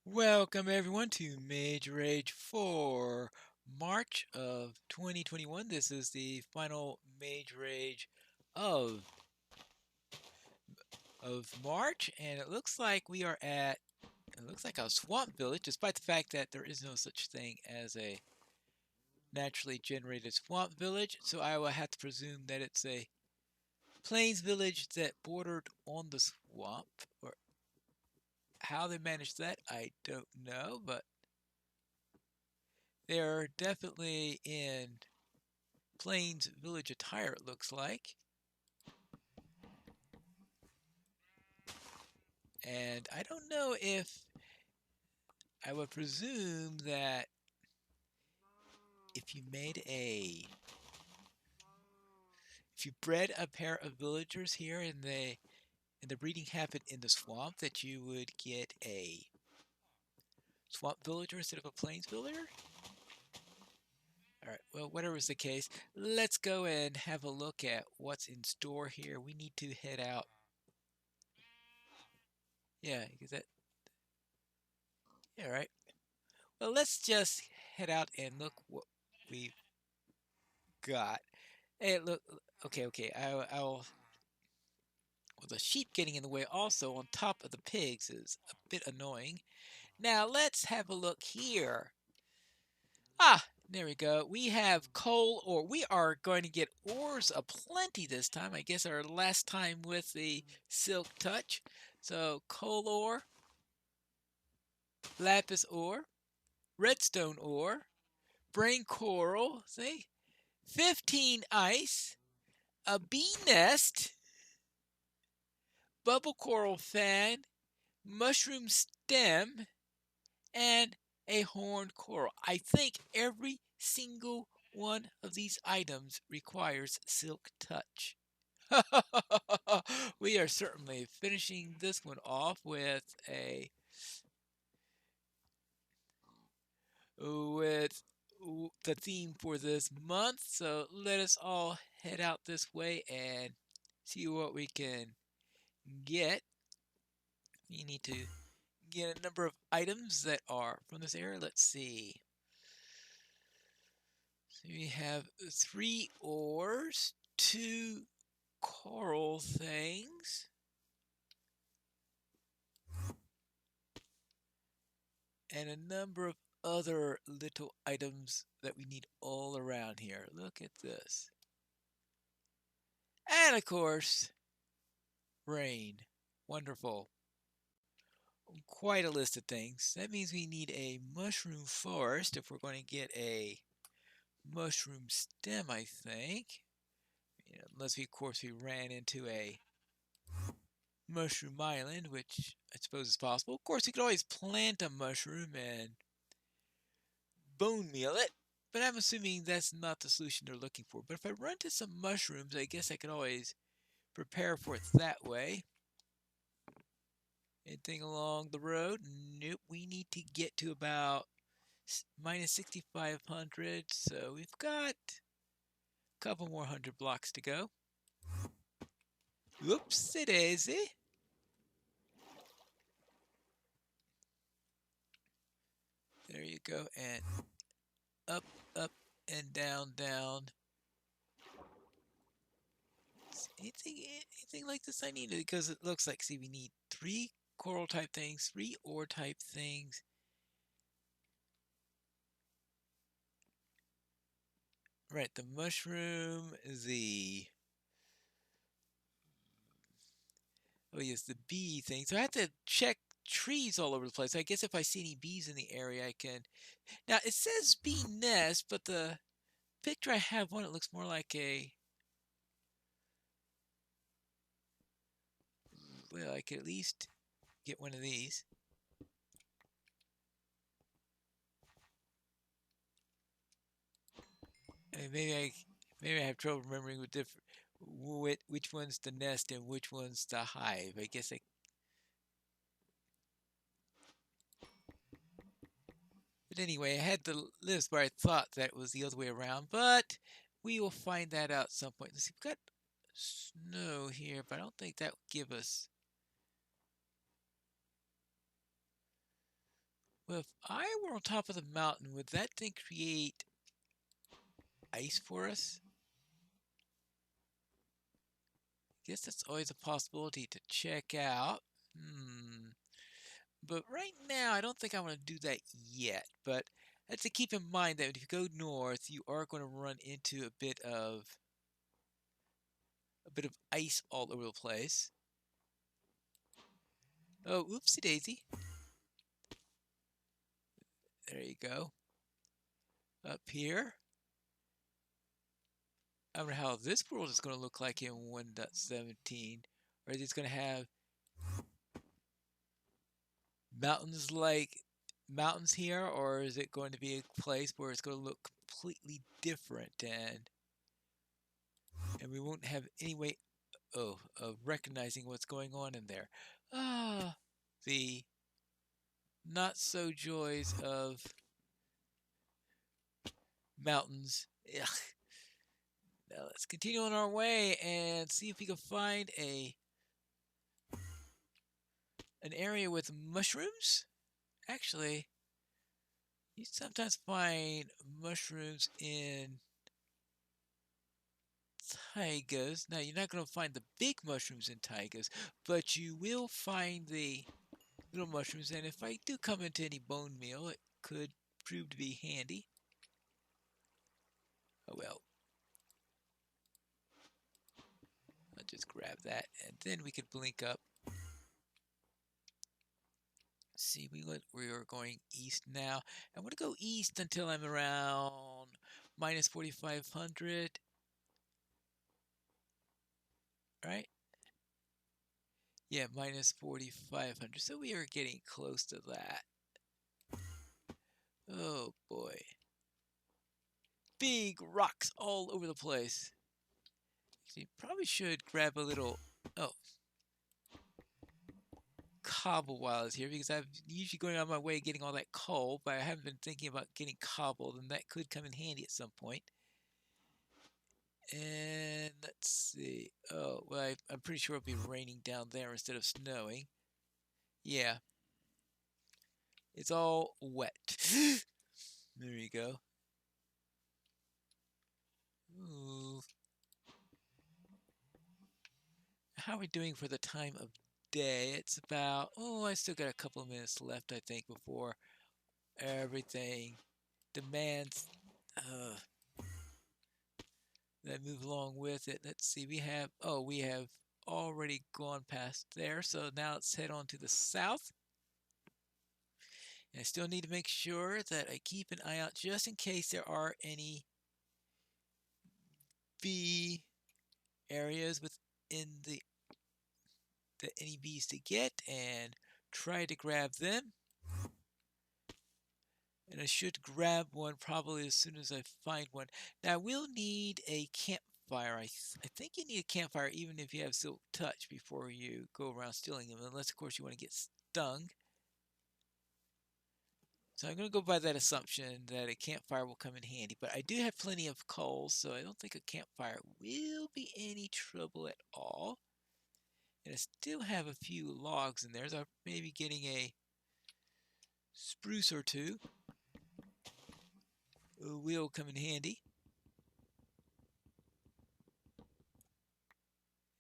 Welcome everyone to Mage Rage for March of 2021. This is the final Mage Rage of March, and it looks like it looks like a swamp village, despite the fact that there is no such thing as a naturally generated swamp village. So I will have to presume that it's a plains village that bordered on the swamp, or how they managed that, I don't know, but they're definitely in Plains village attire, it looks like. And I don't know if I would presume that if you made if you bred a pair of villagers here and the breeding happened in the swamp, that you would get a swamp villager instead of a plains villager. All right, well, whatever is the case, let's go and have a look at what's in store here. We need to head out. Yeah, because that, yeah, right. Well, let's just head out and look what we've got. Hey, look. Okay. I'll. Well, the sheep getting in the way also on top of the pigs is a bit annoying. Now let's have a look here. Ah, there we go. We have coal ore. We are going to get ores aplenty this time. I guess our last time with the silk touch. So coal ore, lapis ore, redstone ore, brain coral. See, 15 ice, a bee nest, bubble coral fan, mushroom stem, and a horned coral. I think every single one of these items requires silk touch. We are certainly finishing this one off with the theme for this month. So let us all head out this way and see what we can get. You need to get a number of items that are from this area. Let's see. So we have 3 ores, 2 coral things, and a number of other little items that we need all around here. Look at this. And of course, rain. Wonderful. Quite a list of things. That means we need a mushroom forest if we're going to get a mushroom stem, I think. Unless we, of course, we ran into a mushroom island, which I suppose is possible. Of course, we could always plant a mushroom and bone meal it, but I'm assuming that's not the solution they're looking for. But if I run into some mushrooms, I guess I could always prepare for it that way. Anything along the road? Nope. We need to get to about minus 6,500, so we've got a couple more 100 blocks to go. Whoopsie daisy. There you go, and up, up, and down, down. Anything like this I need it because it looks like, see, we need 3 coral type things, 3 ore type things. Right, the mushroom, oh yes, the bee thing. So I have to check trees all over the place. I guess if I see any bees in the area, I can. Now it says bee nest, but the picture I have one, it looks more like a. Well, I could at least get one of these. Maybe I have trouble remembering which one's the nest and which one's the hive. I guess I. But anyway, I had the list where I thought that it was the other way around, but we will find that out at some point. Let's see, we've got snow here, but I don't think that would give us. Well, if I were on top of the mountain, would that thing create ice for us? I guess that's always a possibility to check out. But right now, I don't think I want to do that yet. But have to keep in mind that if you go north, you are going to run into a bit of ice all over the place. Oh, oopsie daisy. There you go. Up here. I wonder how this world is going to look like in 1.17. Or is it going to have mountains like mountains here, or is it going to be a place where it's going to look completely different and we won't have any way of recognizing what's going on in there? Ah, the not so joys of mountains. Ugh. Now let's continue on our way and see if we can find an area with mushrooms. Actually, you sometimes find mushrooms in taigas. Now, you're not going to find the big mushrooms in taigas, but you will find the little mushrooms. And if I do come into any bone meal, it could prove to be handy. Oh well. I'll just grab that, and then we could blink up. See, we are going east now. I want to go east until I'm around minus 4,500. Right? Yeah, minus 4,500. So we are getting close to that. Oh boy. Big rocks all over the place. You probably should grab a little cobble while I was here, because I'm usually going on my way getting all that coal, but I haven't been thinking about getting cobble, and that could come in handy at some point. And let's see. Oh, well, I'm pretty sure it'll be raining down there instead of snowing. Yeah. It's all wet. There you go. Ooh. How are we doing for the time of day? It's about, I still got a couple of minutes left, I think, before everything demands that move along with it. Let's see, we have already gone past there, so now let's head on to the south. And I still need to make sure that I keep an eye out just in case there are any bee areas within the any bees to get, and try to grab them. And I should grab one probably as soon as I find one. Now, we'll need a campfire. I think you need a campfire even if you have silk touch before you go around stealing them, unless, of course, you want to get stung. So I'm going to go by that assumption that a campfire will come in handy. But I do have plenty of coal, so I don't think a campfire will be any trouble at all. And I still have a few logs in there, so I'm maybe getting a spruce or two will come in handy.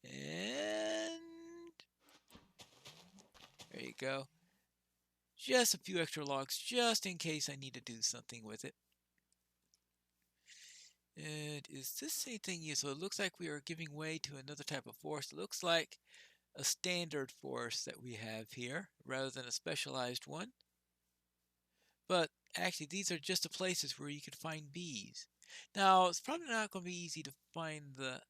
And there you go. Just a few extra logs, just in case I need to do something with it. And is this anything new? So it looks like we are giving way to another type of force. It looks like a standard force that we have here, rather than a specialized one. But actually, these are just the places where you can find bees. Now, it's probably not going to be easy to find the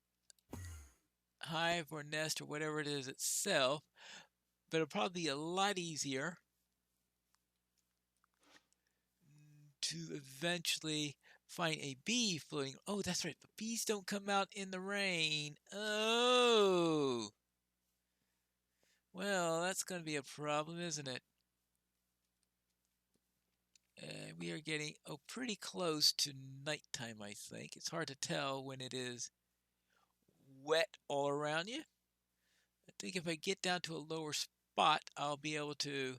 hive or nest or whatever it is itself, but it'll probably be a lot easier to eventually find a bee floating. Oh, that's right. The bees don't come out in the rain. Oh. Well, that's going to be a problem, isn't it? We are getting pretty close to nighttime, I think. It's hard to tell when it is wet all around you. I think if I get down to a lower spot, I'll be able to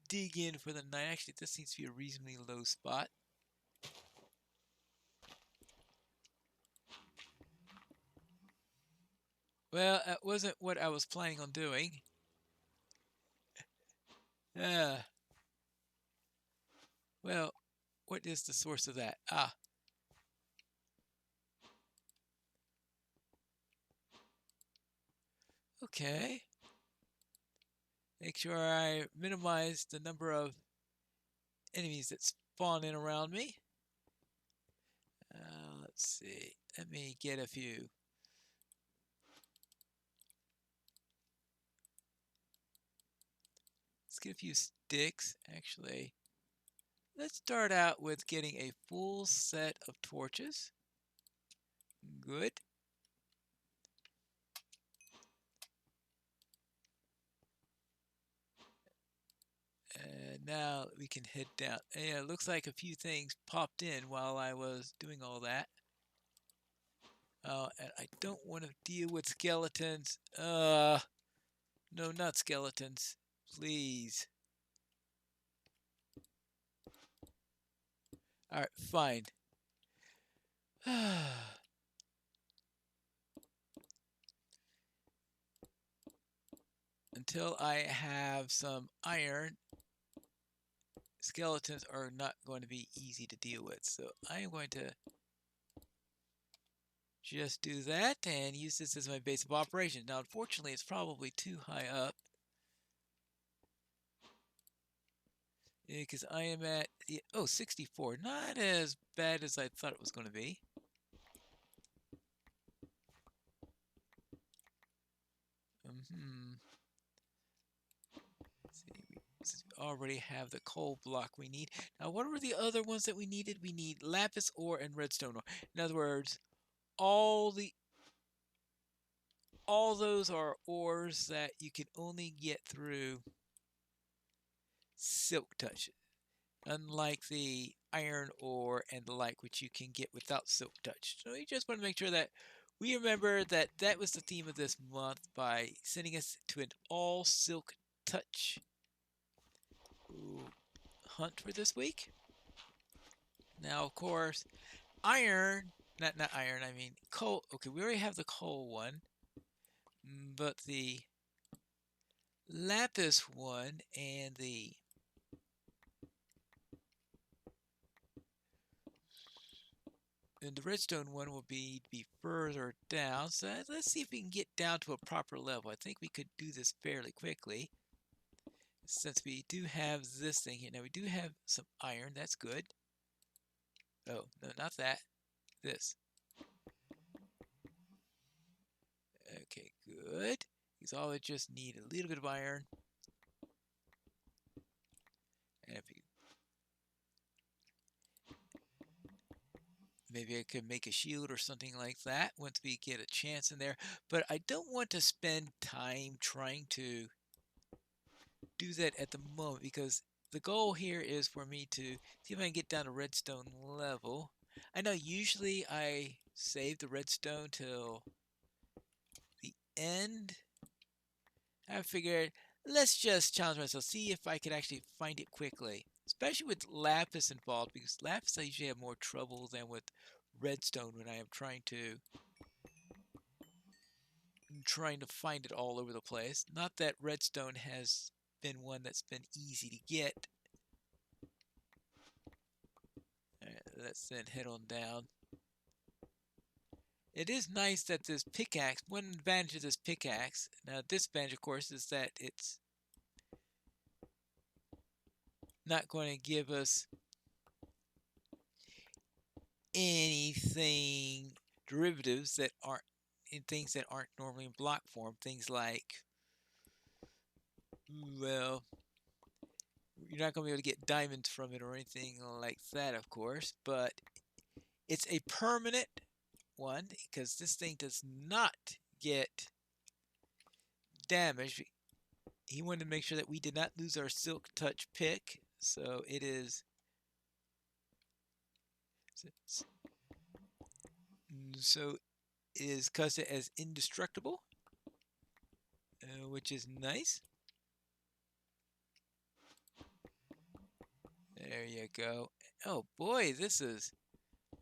dig in for the night. Actually, this seems to be a reasonably low spot. Well, that wasn't what I was planning on doing. Uh, well, what is the source of that? Ah. Okay. Make sure I minimize the number of enemies that spawn in around me. Let's see. Let me get a few. Let's get a few sticks, actually. Let's start out with getting a full set of torches. Good. And now we can head down. Yeah, it looks like a few things popped in while I was doing all that. And I don't want to deal with skeletons. No, not skeletons. Please. Alright, fine. Until I have some iron, skeletons are not going to be easy to deal with. So I am going to just do that and use this as my base of operations. Now, unfortunately, it's probably too high up. Because I am at, 64. Not as bad as I thought it was going to be. Let's see, we already have the coal block we need. Now, what were the other ones that we needed? We need lapis ore and redstone ore. In other words, all those are ores that you can only get through silk touch, unlike the iron ore and the like, which you can get without silk touch. So you just want to make sure that we remember that that was the theme of this month by sending us to an all silk touch hunt for this week. Now, of course, iron, not iron, I mean coal. Okay, we already have the coal one, but the lapis one and the redstone one will be further down. So let's see if we can get down to a proper level. I think we could do this fairly quickly, since we do have this thing here. Now we do have some iron. That's good. Oh, no, not that. This. Okay, good. Because all I just need a little bit of iron. And if we, maybe I could make a shield or something like that once we get a chance in there. But I don't want to spend time trying to do that at the moment, because the goal here is for me to see if I can get down to redstone level. I know usually I save the redstone till the end. I figured, let's just challenge myself, see if I could actually find it quickly. Especially with lapis involved, because lapis I usually have more trouble than with redstone when I am trying to find it all over the place. Not that redstone has been one that's been easy to get. Alright, let's then head on down. It is nice that this pickaxe, one advantage of this pickaxe, now disadvantage of course is that it's not going to give us anything derivatives that aren't in things that aren't normally in block form. Things like, well, you're not going to be able to get diamonds from it or anything like that, of course, but it's a permanent one because this thing does not get damaged. He wanted to make sure that we did not lose our silk touch pick, so it is custom as indestructible, which is nice. There you go. Oh boy, this is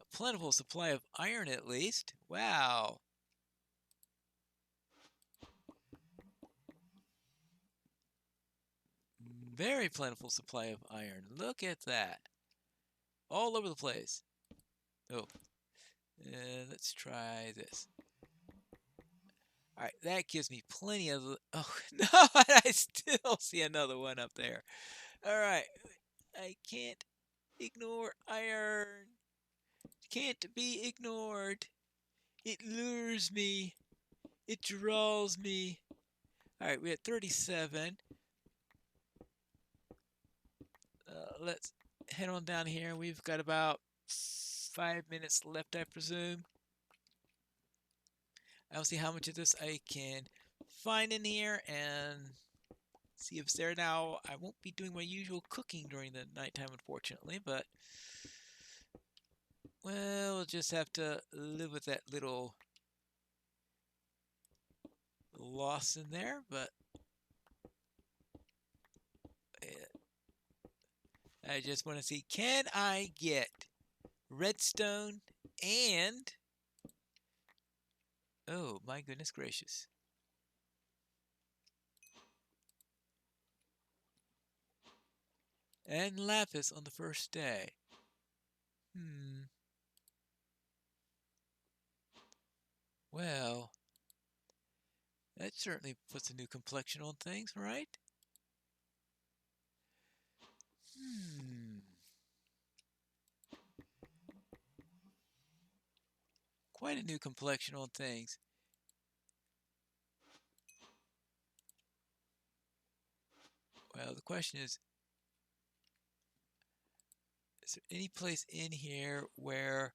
a plentiful supply of iron at least. Wow. Very plentiful supply of iron. Look at that. All over the place. Oh, let's try this. All right, that gives me plenty of... Oh, no, I still see another one up there. All right, I can't ignore iron. Can't be ignored. It lures me. It draws me. All right, we're at 37. Let's head on down here. We've got about 5 minutes left, I presume. I'll see how much of this I can find in here and see if it's there. Now, I won't be doing my usual cooking during the nighttime, unfortunately, but, well, we'll just have to live with that little loss in there, but I just want to see, can I get redstone and... Oh, my goodness gracious. And lapis on the first day. Well, that certainly puts a new complexion on things, right? Quite a new complexion on things. Well, the question is there any place in here where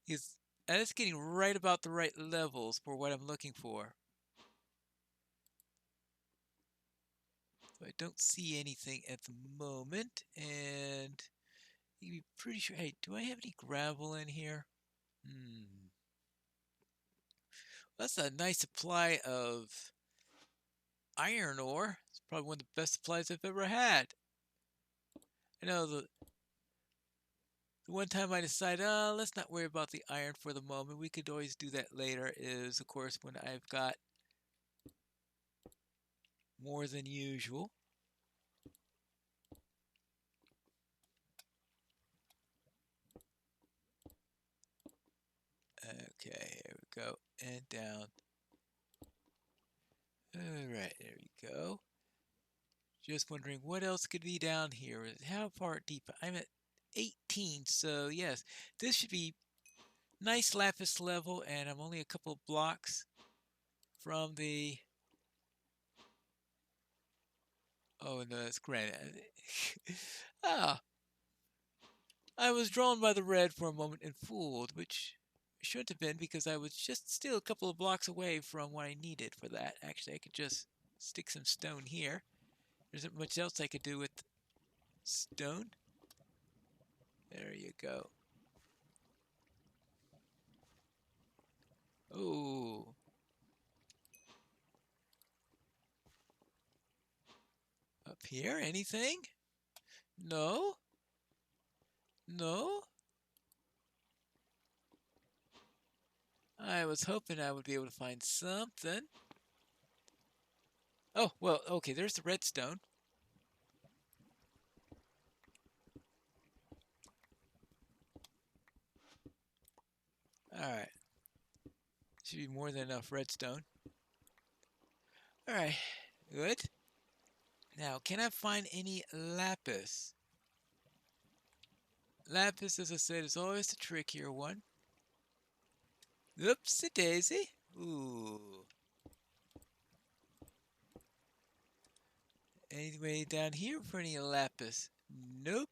it's getting right about the right levels for what I'm looking for? So I don't see anything at the moment, and you can be pretty sure. Hey, do I have any gravel in here? That's a nice supply of iron ore. It's probably one of the best supplies I've ever had. I know the one time I decided, let's not worry about the iron for the moment. We could always do that later, is, of course, when I've got more than usual. Okay, here we go. And down. Alright, there we go. Just wondering what else could be down here. How far deep? I'm at 18, so yes. This should be nice lapis level, and I'm only a couple of blocks from the... Oh, no, that's granite. I was drawn by the red for a moment and fooled, which shouldn't have been because I was just still a couple of blocks away from what I needed for that. Actually, I could just stick some stone here. There isn't much else I could do with stone. There you go. Oh. Up here, anything? No? No? I was hoping I would be able to find something. Oh, well, okay, there's the redstone. Alright. Should be more than enough redstone. Alright, good. Now, can I find any lapis? Lapis, as I said, is always the trickier one. Oopsie daisy. Ooh. Anyway, down here for any lapis? Nope.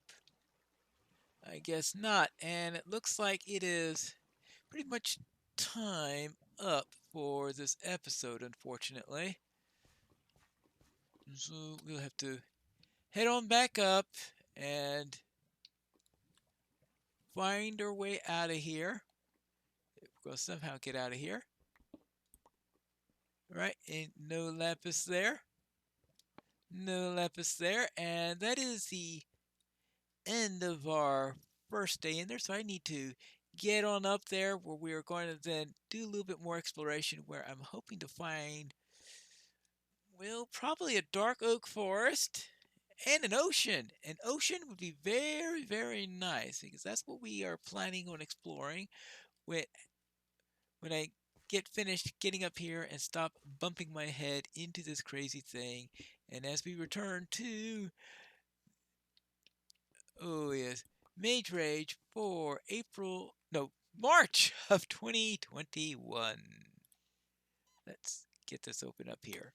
I guess not. And it looks like it is pretty much time up for this episode, unfortunately. So we'll have to head on back up and find our way out of here. We'll somehow get out of here. Right, and no lapis there. No lapis there. And that is the end of our first day in there, so I need to get on up there where we are going to then do a little bit more exploration where I'm hoping to find, well, probably a dark oak forest and an ocean. An ocean would be very, very nice because that's what we are planning on exploring when I get finished getting up here and stop bumping my head into this crazy thing. And as we return to, oh yes, Mage Rage for March of 2021. Let's get this open up here.